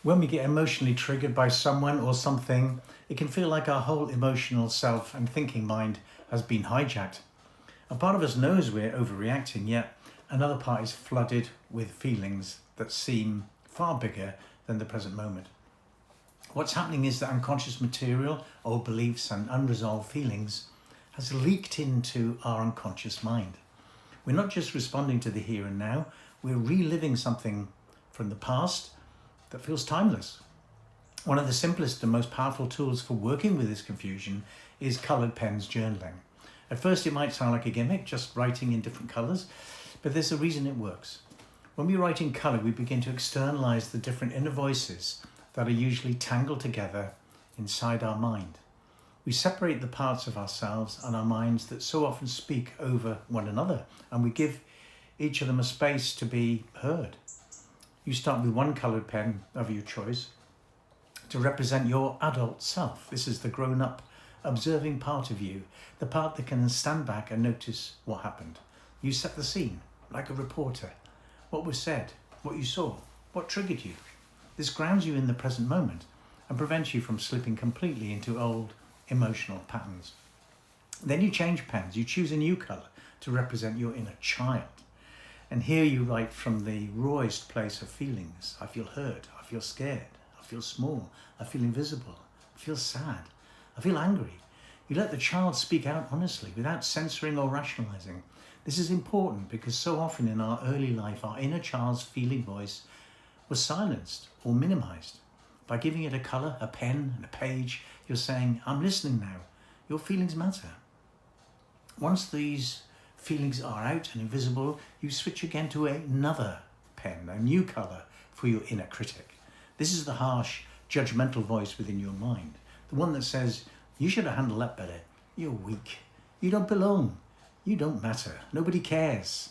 When we get emotionally triggered by someone or something, it can feel like our whole emotional self and thinking mind has been hijacked. A part of us knows we're overreacting, yet another part is flooded with feelings that seem far bigger than the present moment. What's happening is that unconscious material, old beliefs and unresolved feelings has leaked into our unconscious mind. We're not just responding to the here and now, we're reliving something from the past that feels timeless. One of the simplest and most powerful tools for working with this confusion is coloured pens journaling. At first it might sound like a gimmick, just writing in different colours, but there's a reason it works. When we write in colour, we begin to externalise the different inner voices that are usually tangled together inside our mind. We separate the parts of ourselves and our minds that so often speak over one another, and we give each of them a space to be heard. You start with one coloured pen of your choice to represent your adult self. This is the grown-up, observing part of you, the part that can stand back and notice what happened. You set the scene, like a reporter. What was said, what you saw, what triggered you. This grounds you in the present moment and prevents you from slipping completely into old emotional patterns. Then you change pens. You choose a new colour to represent your inner child. And here you write from the rawest place of feelings. I feel hurt, I feel scared, I feel small, I feel invisible, I feel sad, I feel angry. You let the child speak out honestly without censoring or rationalising. This is important because so often in our early life, our inner child's feeling voice was silenced or minimised. By giving it a colour, a pen and a page, you're saying, I'm listening now, your feelings matter. Once these feelings are out and invisible, you switch again to another pen, a new colour for your inner critic. This is the harsh, judgmental voice within your mind, the one that says, you should have handled that better, you're weak, you don't belong, you don't matter, nobody cares.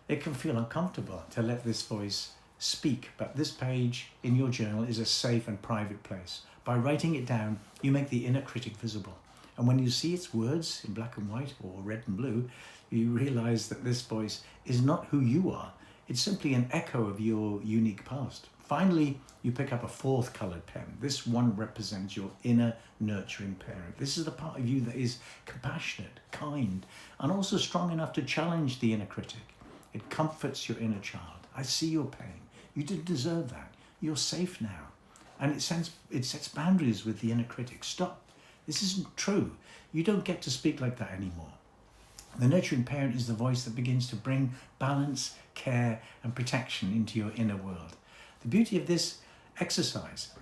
It can feel uncomfortable to let this voice speak, but this page in your journal is a safe and private place. By writing it down, you make the inner critic visible. And when you see its words in black and white or red and blue, you realise that this voice is not who you are. It's simply an echo of your unique past. Finally, you pick up a fourth coloured pen. This one represents your inner nurturing parent. This is the part of you that is compassionate, kind, and also strong enough to challenge the inner critic. It comforts your inner child. I see your pain. You didn't deserve that. You're safe now. And it sets boundaries with the inner critic. Stop. This isn't true. You don't get to speak like that anymore. The nurturing parent is the voice that begins to bring balance, care, and protection into your inner world. The beauty of this exercise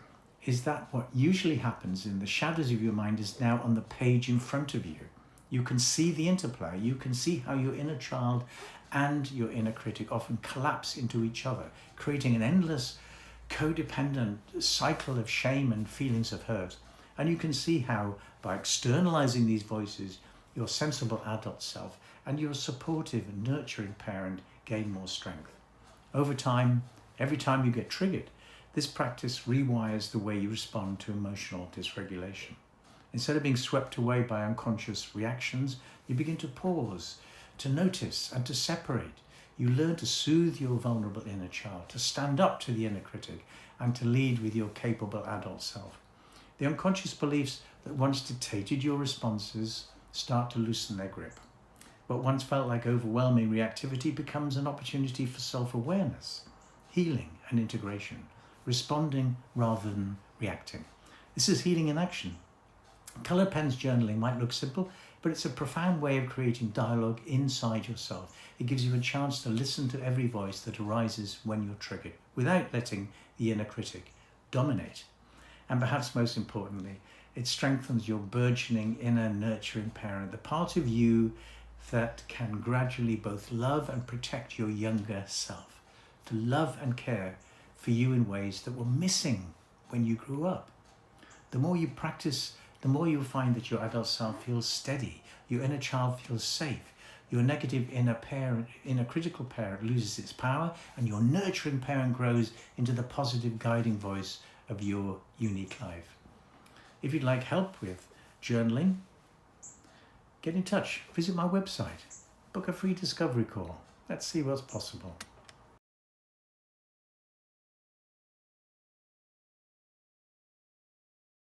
is that what usually happens in the shadows of your mind is now on the page in front of you. You can see the interplay. You can see how your inner child and your inner critic often collapse into each other, creating an endless, codependent cycle of shame and feelings of hurt. And you can see how, by externalizing these voices, your sensible adult self and your supportive and nurturing parent gain more strength. Over time, every time you get triggered, this practice rewires the way you respond to emotional dysregulation. Instead of being swept away by unconscious reactions, you begin to pause, to notice and to separate. You learn to soothe your vulnerable inner child, to stand up to the inner critic, and to lead with your capable adult self. The unconscious beliefs that once dictated your responses start to loosen their grip. What once felt like overwhelming reactivity becomes an opportunity for self-awareness, healing and integration, responding rather than reacting. This is healing in action. Colour pens journaling might look simple, but it's a profound way of creating dialogue inside yourself. It gives you a chance to listen to every voice that arises when you're triggered, without letting the inner critic dominate. And perhaps most importantly, it strengthens your burgeoning inner nurturing parent, the part of you that can gradually both love and protect your younger self, to love and care for you in ways that were missing when you grew up. The more you practice, the more you'll find that your adult self feels steady, your inner child feels safe, your negative inner critical parent loses its power, and your nurturing parent grows into the positive guiding voice of your unique life. If you'd like help with journaling, get in touch. Visit my website. Book a free discovery call. Let's see what's possible.